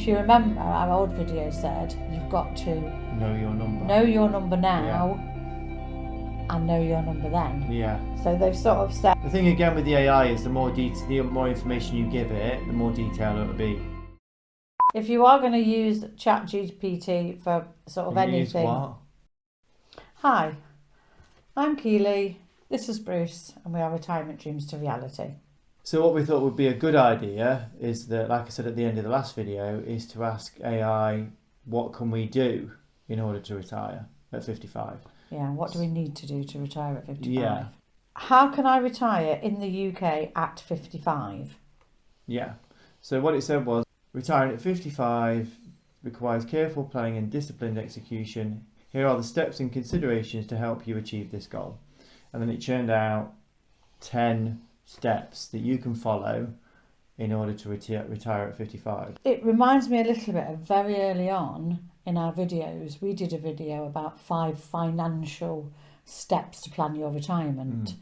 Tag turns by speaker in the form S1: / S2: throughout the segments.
S1: if you remember, our old video said you've got to
S2: know your number.
S1: Know your number now and know your number then.
S2: Yeah.
S1: So they've sort of said...
S2: The thing again with the AI is the more information you give it, the more detail it'll be.
S1: If you are going to use ChatGPT for sort of anything...
S2: Use what?
S1: Hi, I'm Keely, this is Bruce, and we are Retirement Dreams to Reality.
S2: So what we thought would be a good idea is that, like I said at the end of the last video, is to ask AI, what can we do in order to retire at 55?
S1: Yeah, what do we need to do to retire at 55?
S2: Yeah.
S1: How can I retire in the UK at 55?
S2: Yeah. So what it said was, retiring at 55 requires careful planning and disciplined execution. Here are the steps and considerations to help you achieve this goal. And then it churned out 10 steps that you can follow in order to retire at 55.
S1: It reminds me a little bit of very early on in our videos. We did a video about 5 financial steps to plan your retirement.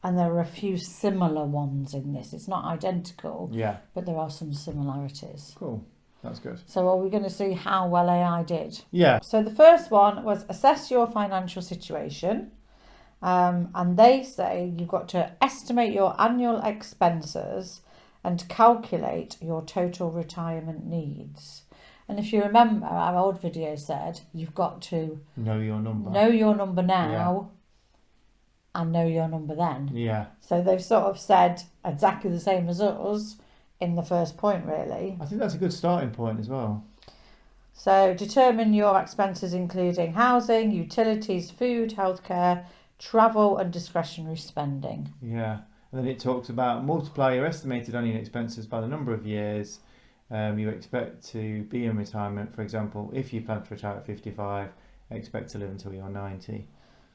S1: And there are a few similar ones in this. It's not identical, but there are some similarities.
S2: Cool. That's good.
S1: So are we going to see how well AI did?
S2: Yeah.
S1: So the first one was assess your financial situation. And they say you've got to estimate your annual expenses and calculate your total retirement needs. And if you remember, our old video said you've got to
S2: know your number.
S1: Know your number now and know your number then.
S2: Yeah.
S1: So they've sort of said exactly the same as us in the first point, really.
S2: I think that's a good starting point as well.
S1: So determine your expenses including housing, utilities, food, healthcare, travel and discretionary spending.
S2: Yeah. And then it talks about multiply your estimated annual expenses by the number of years you expect to be in retirement. For example, if you plan to retire at 55, expect to live until you're 90.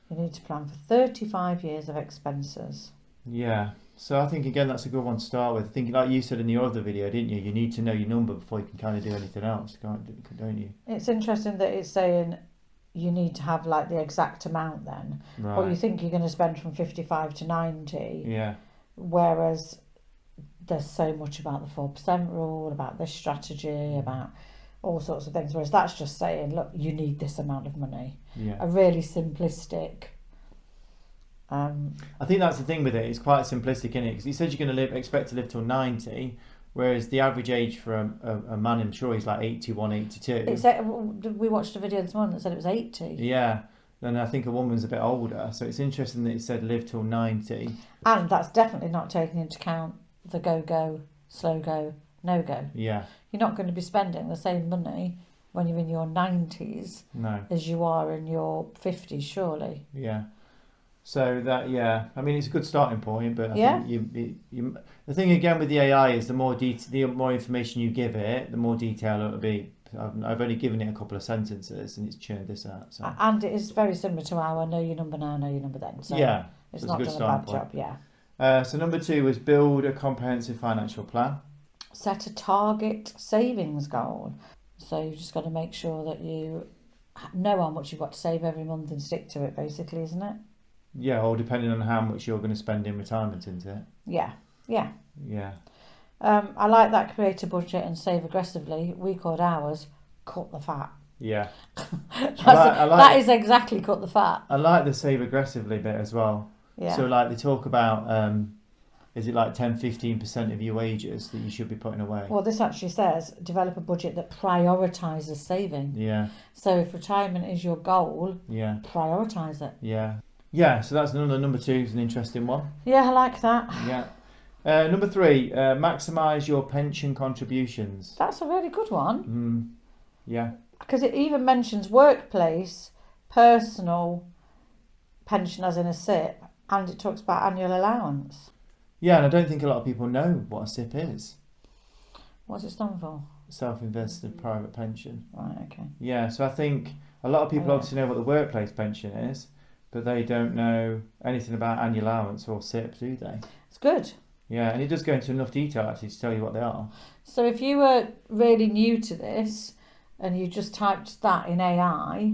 S1: You need to plan for 35 years of expenses.
S2: Yeah. So I think, again, that's a good one to start with. Thinking, like you said in your other video, didn't you? You need to know your number before you can kind of do anything else, don't you?
S1: It's interesting that it's saying you need to have like the exact amount then.
S2: Right.
S1: Or you think you're going to spend from 55 to 90.
S2: Yeah.
S1: Whereas there's so much about the 4% rule, about this strategy, about all sorts of things. Whereas that's just saying, look, you need this amount of money.
S2: Yeah.
S1: A really simplistic...
S2: I think that's the thing with it. It's quite simplistic, isn't it? Because he says you're going to expect to live till 90, whereas the average age for a man, I'm sure, is like 81, 82.
S1: We watched a video this morning that said it was 80.
S2: Yeah. And I think a woman's a bit older. So it's interesting that it said live till 90.
S1: And that's definitely not taking into account the go, slow go, no go.
S2: Yeah.
S1: You're not going to be spending the same money when you're in your 90s as you are in your 50s, surely.
S2: Yeah. So that, I mean, it's a good starting point, but I think the thing again with the AI is the more information you give it, the more detail it'll be. I've only given it a couple of sentences and it's churned this out. So.
S1: And it is very similar to our know your number now, know your number then. So it's not done a bad job,
S2: So number 2 is build a comprehensive financial plan.
S1: Set a target savings goal. So you've just got to make sure that you know how much you've got to save every month and stick to it, basically, isn't it?
S2: Yeah, or depending on how much you're going to spend in retirement, isn't it?
S1: Yeah.
S2: I
S1: like that. Create a budget and save aggressively. We called ours cut the fat.
S2: Yeah.
S1: That is exactly cut the fat.
S2: I like the save aggressively bit as well.
S1: Yeah.
S2: So like they talk about, is it like 10-15% of your wages that you should be putting away?
S1: Well, this actually says develop a budget that prioritises saving.
S2: Yeah.
S1: So if retirement is your goal, prioritise it.
S2: Yeah. Yeah, so that's number 2 is an interesting one.
S1: Yeah, I like that.
S2: Yeah. Number 3, maximise your pension contributions.
S1: That's a really good one.
S2: Yeah.
S1: Because it even mentions workplace, personal pension as in a SIP, and it talks about annual allowance.
S2: Yeah, and I don't think a lot of people know what a SIP is.
S1: What's it stand for?
S2: Self-invested private pension.
S1: Right, okay.
S2: Yeah, so I think a lot of people obviously know what the workplace pension is, but they don't know anything about annual allowance or SIP, do they?
S1: It's good.
S2: Yeah, and it does go into enough detail actually to tell you what they are.
S1: So if you were really new to this and you just typed that in AI,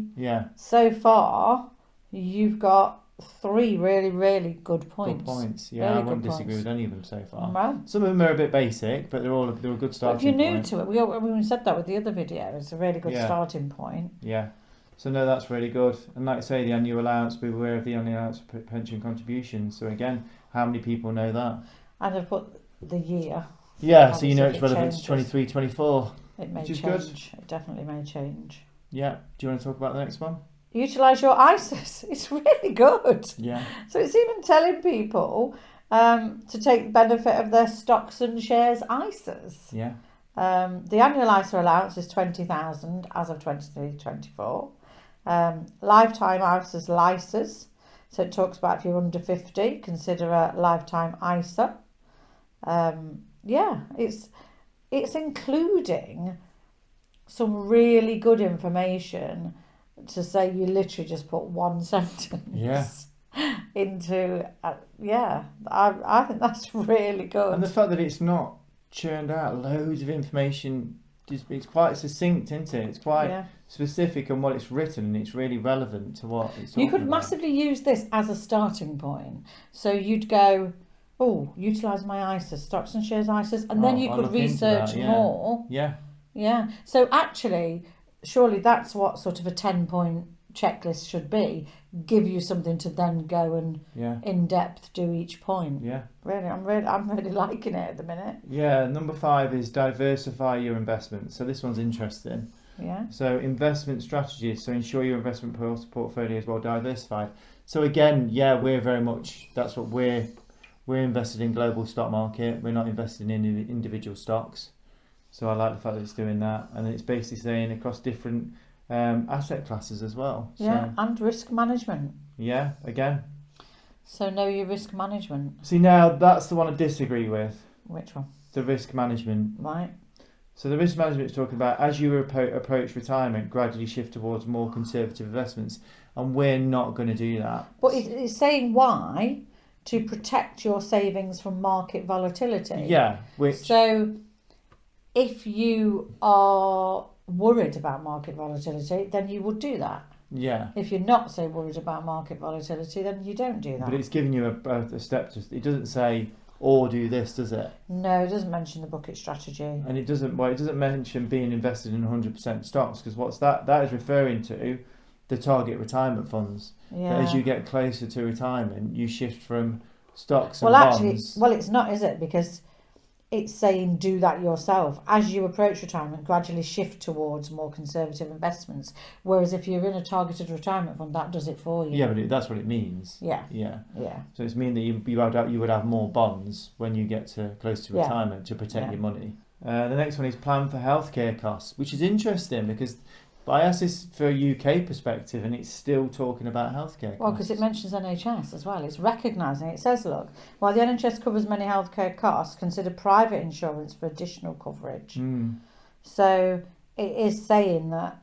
S1: so far you've got 3 really, really good points.
S2: Good points. Yeah,
S1: Really
S2: I wouldn't
S1: good
S2: disagree
S1: points.
S2: with any of them so far.
S1: Well,
S2: Some of them are a bit basic, but they're a good
S1: but
S2: starting
S1: if you're new
S2: point.
S1: to it, we said that with the other video, it's a really good
S2: Yeah.
S1: starting point.
S2: Yeah. So no, that's really good. And like I say, the annual allowance, be aware of the annual allowance pension contributions. So again, how many people know that?
S1: And I've put the year.
S2: Yeah, so you know
S1: Obviously,
S2: it's
S1: if it
S2: relevant to
S1: changes.
S2: 23, 24.
S1: It may
S2: Which is
S1: change.
S2: good.
S1: It definitely may change.
S2: Yeah. Do you want to talk about the next one?
S1: Utilise your ISAs. It's really good.
S2: Yeah.
S1: So it's even telling people to take benefit of their stocks and shares ISAs.
S2: Yeah.
S1: The annual ISA allowance is 20,000 as of 23-24. Lifetime ISAs, LISAs. So it talks about if you're under 50, consider a lifetime ISA. Yeah, it's including some really good information to say you literally just put one sentence into. I think that's really good.
S2: And the fact that it's not churned out loads of information, it's quite succinct, isn't it? It's quite specific on what it's written, and it's really relevant to what it's talking
S1: You could
S2: about.
S1: massively use this as a starting point. So you'd go, utilise my ISAs, stocks and shares ISAs, and then you
S2: I'll
S1: could
S2: look into
S1: research
S2: that, yeah.
S1: more.
S2: Yeah.
S1: Yeah. So actually, surely that's what sort of a 10-point checklist should be. Give you something to then go and in depth do each point.
S2: Yeah.
S1: I'm really liking it at the minute.
S2: Yeah. Number 5 is diversify your investments. So this one's interesting.
S1: Yeah.
S2: So investment strategies. So ensure your investment portfolio is well diversified. So again, we're very much, that's what we're invested in global stock market. We're not invested in individual stocks. So I like the fact that it's doing that, and it's basically saying across different asset classes as well.
S1: Yeah,
S2: So,
S1: and risk management.
S2: yeah, again.
S1: So know your risk management.
S2: See, now that's the one I disagree with.
S1: Which one?
S2: The risk management.
S1: Right.
S2: So the risk management is talking about as you approach retirement, gradually shift towards more conservative investments, and we're not going to do that.
S1: But it's saying why? To protect your savings from market volatility.
S2: Yeah,
S1: So if you are worried about market volatility, then you would do that.
S2: Yeah.
S1: If you're not so worried about market volatility, then you don't do that.
S2: But it's giving you a step. It doesn't say or do this, does it?
S1: No, it doesn't mention the bucket strategy.
S2: And it doesn't mention being invested in 100% stocks, because what's that? That is referring to the target retirement funds.
S1: Yeah.
S2: That as you get closer to retirement, you shift from stocks and
S1: bonds.
S2: bonds.
S1: It's not, is it? Because it's saying do that yourself. As you approach retirement, gradually shift towards more conservative investments. Whereas if you're in a targeted retirement fund, that does it for you.
S2: Yeah, but that's what it means.
S1: Yeah.
S2: Yeah.
S1: Yeah.
S2: So it's mean that you would have more bonds when you get to close to retirement to protect your money. The next one is plan for healthcare costs, which is interesting because I asked this for a UK perspective, and it's still talking about healthcare costs.
S1: Well, because it mentions NHS as well. It's recognising. It says, look, while the NHS covers many healthcare costs, consider private insurance for additional coverage. So it is saying that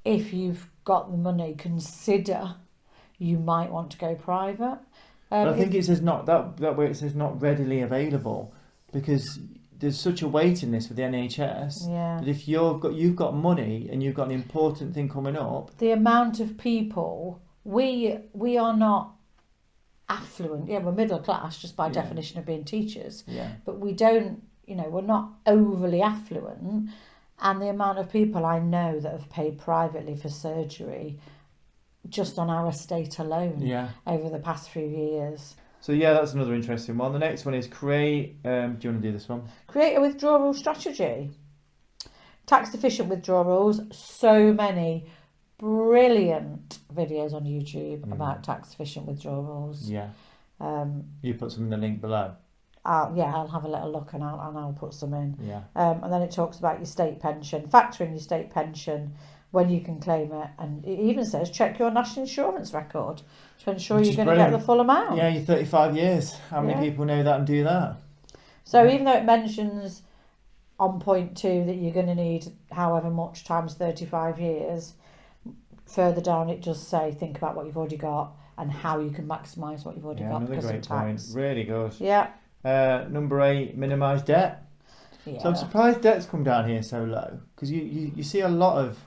S1: if you've got the money, consider you might want to go private.
S2: But I think it says not that way. It says not readily available, because there's such a waiting list for the NHS that if you've got money and you've got an important thing coming up,
S1: the amount of people we are not affluent. Yeah, we're middle class just by definition of being teachers.
S2: Yeah.
S1: But we don't, we're not overly affluent. And the amount of people I know that have paid privately for surgery just on our estate alone over the past few years.
S2: So that's another interesting one. The next one is create. Do you want to do this one?
S1: Create a withdrawal strategy. Tax efficient withdrawals. So many brilliant videos on YouTube about tax efficient withdrawals.
S2: Yeah. You put some in the link below.
S1: I'll have a little look and I'll put some in.
S2: Yeah.
S1: And then it talks about your state pension. Factor in your state pension when you can claim it, and it even says check your national insurance record to ensure you're going to get the full amount.
S2: Yeah, you're 35 years. How many people know that and do that?
S1: So even though it mentions on point 2 that you're going to need however much times 35 years, further down it does say think about what you've already got and how you can maximise what you've already got because of tax.
S2: Really good.
S1: Yeah.
S2: Number 8, minimise debt.
S1: Yeah.
S2: So I'm surprised debt's come down here so low, because you see a lot of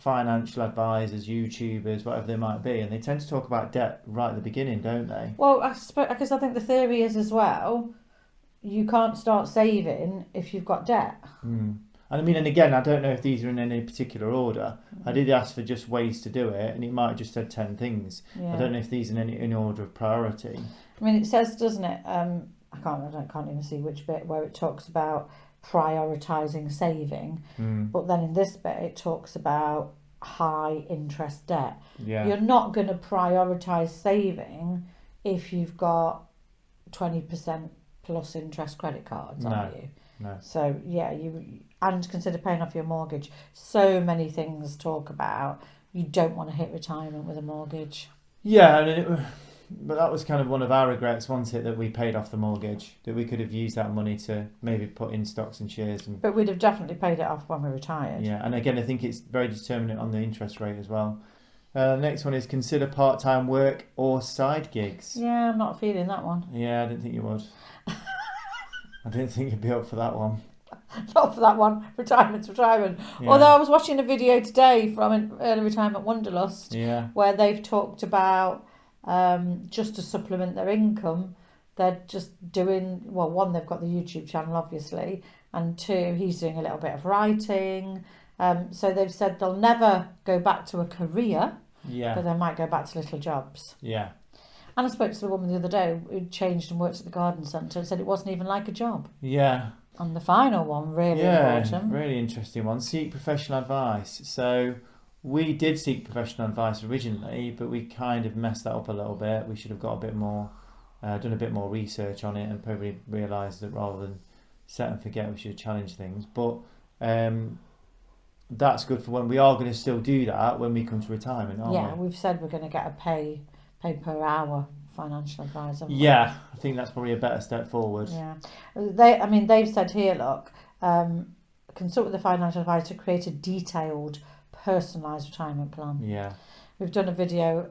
S2: financial advisors, YouTubers, whatever they might be, and they tend to talk about debt right at the beginning, don't they?
S1: Well, I suppose because I think the theory is as well, you can't start saving if you've got debt.
S2: And I mean, and again, I don't know if these are in any particular order. I did ask for just ways to do it, and it might have just said 10 things.
S1: Yeah.
S2: I don't know if these are in order of priority.
S1: I mean, it says, doesn't it? I can't even see which bit where it talks about prioritising saving, but then in this bit it talks about high interest debt.
S2: Yeah.
S1: You're not going to prioritise saving if you've got 20% plus interest credit cards, are you?
S2: No.
S1: So yeah, and consider paying off your mortgage. So many things talk about you don't want to hit retirement with a mortgage.
S2: Yeah, but that was kind of one of our regrets, wasn't it, that we paid off the mortgage, that we could have used that money to maybe put in stocks and shares.
S1: But we'd have definitely paid it off when we retired.
S2: Yeah, and again, I think it's very determinant on the interest rate as well. Next one is consider part-time work or side gigs.
S1: Yeah, I'm not feeling that one.
S2: Yeah, I didn't think you would. I didn't think you'd be up for that one.
S1: Not for that one. Retirement's retirement.
S2: Yeah.
S1: Although I was watching a video today from an early retirement wanderlust where they've talked about just to supplement their income, they're just doing, well, one, they've got the YouTube channel, obviously, and two, he's doing a little bit of writing. So they've said they'll never go back to a career, but they might go back to little jobs.
S2: Yeah.
S1: And I spoke to the woman the other day who changed and worked at the garden centre and said it wasn't even like a job.
S2: Yeah.
S1: And the final one, really important.
S2: Really interesting one. Seek professional advice. So we did seek professional advice originally, but we kind of messed that up a little bit. We should have got a bit more, done a bit more research on it, and probably realised that rather than set and forget, we should have challenged things. But that's good for when we are going to still do that when we come to retirement, aren't we?
S1: Yeah, we've said we're going to get a pay per hour financial advisor.
S2: Yeah, I think that's probably a better step forward.
S1: Yeah, they've said here, look, consult with the financial advisor to create a detailed, personalised retirement plan.
S2: Yeah.
S1: We've done a video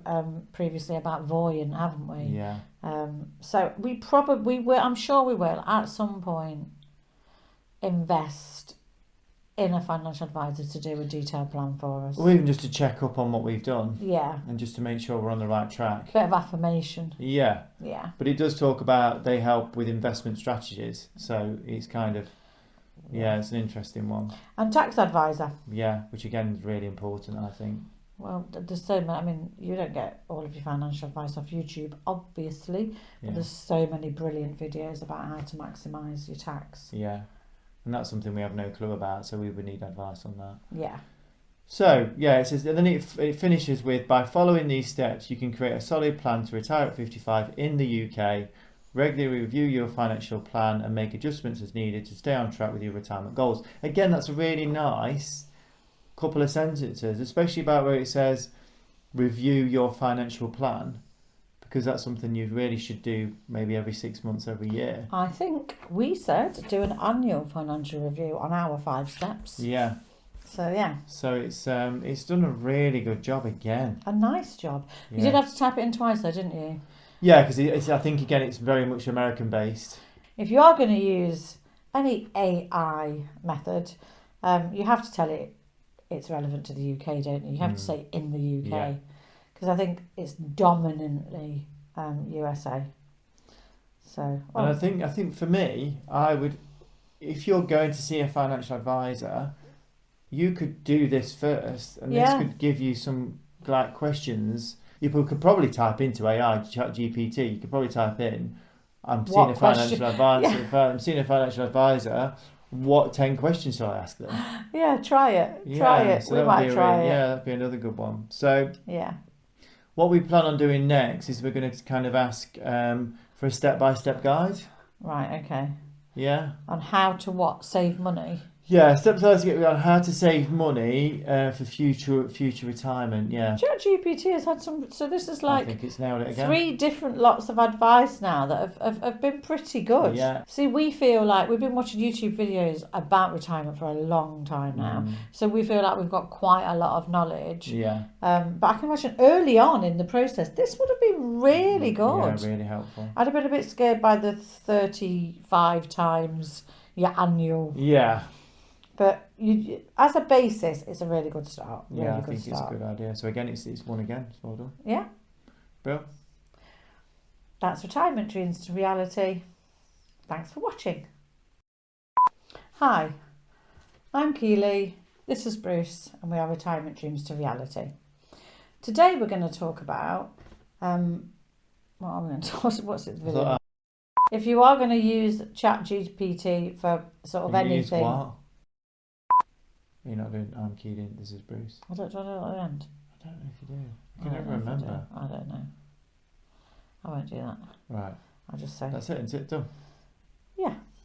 S1: previously about Voyant, haven't we?
S2: Yeah.
S1: So we probably will, I'm sure we will, at some point, invest in a financial advisor to do a detailed plan for us.
S2: Or even just to check up on what we've done.
S1: Yeah.
S2: And just to make sure we're on the right track.
S1: Bit of affirmation.
S2: Yeah.
S1: Yeah.
S2: But it does talk about they help with investment strategies. So it's kind of, it's an interesting one.
S1: And tax advisor.
S2: Yeah, which again is really important, I think.
S1: Well, there's so many, I mean, you don't get all of your financial advice off YouTube, obviously. But there's so many brilliant videos about how to maximise your tax.
S2: Yeah. And that's something we have no clue about, so we would need advice on that.
S1: Yeah.
S2: So, it says, and then it finishes with, by following these steps, you can create a solid plan to retire at 55 in the UK, regularly review your financial plan and make adjustments as needed to stay on track with your retirement goals. Again, that's a really nice couple of sentences, especially about where it says, review your financial plan. Because that's something you really should do maybe every 6 months, every year.
S1: I think we said do an annual financial review on our 5 steps.
S2: Yeah.
S1: So, yeah.
S2: So it's done a really good job again.
S1: A nice job. You did have to type it in twice though, didn't you?
S2: Yeah, because I think, again, it's very much American based.
S1: If you are going to use any AI method, you have to tell it it's relevant to the UK, don't you? You have to say in the UK.
S2: Yeah.
S1: Because I think it's dominantly USA. So,
S2: and I think for me, I would, if you're going to see a financial advisor, you could do this first, and this could give you some questions. You could probably type into AI, ChatGPT. You could probably type in, "I'm seeing a financial advisor. If I'm seeing a financial advisor. What 10 questions shall I ask them?"
S1: Yeah, try it. Try it.
S2: So
S1: we might try it.
S2: Yeah, that'd be another good one. So
S1: yeah.
S2: What we plan on doing next is we're going to kind of ask for a step-by-step guide.
S1: Right, okay.
S2: Yeah.
S1: On how to save money.
S2: Yeah, step-by-step on how to save money for future retirement. Yeah.
S1: ChatGPT has had some. So this is
S2: I think it's nailed it again.
S1: 3 different lots of advice now that have been pretty good.
S2: Yeah.
S1: See, we feel like we've been watching YouTube videos about retirement for a long time now, so we feel like we've got quite a lot of knowledge.
S2: Yeah.
S1: But I can imagine early on in the process, this would have been really good.
S2: Yeah, really helpful.
S1: I'd have been a bit scared by the 35 times your annual.
S2: Yeah.
S1: But you, as a basis, it's a really good start. Really
S2: Yeah, I
S1: good
S2: think
S1: start.
S2: it's a good idea. So again, it's one again. So well done.
S1: Yeah.
S2: Bill?
S1: That's Retirement Dreams to Reality. Thanks for watching. Hi, I'm Keely. This is Bruce, and we are Retirement Dreams to Reality. Today we're going to talk about what am I going to talk? What's it? Video? If you are going to use ChatGPT for sort of anything,
S2: what? You're not doing. I'm Keely. This is Bruce.
S1: I don't know at the end.
S2: I don't know if you do. I can never remember.
S1: I don't know. I won't do that.
S2: Right.
S1: I'll just say.
S2: That's it. Isn't it done?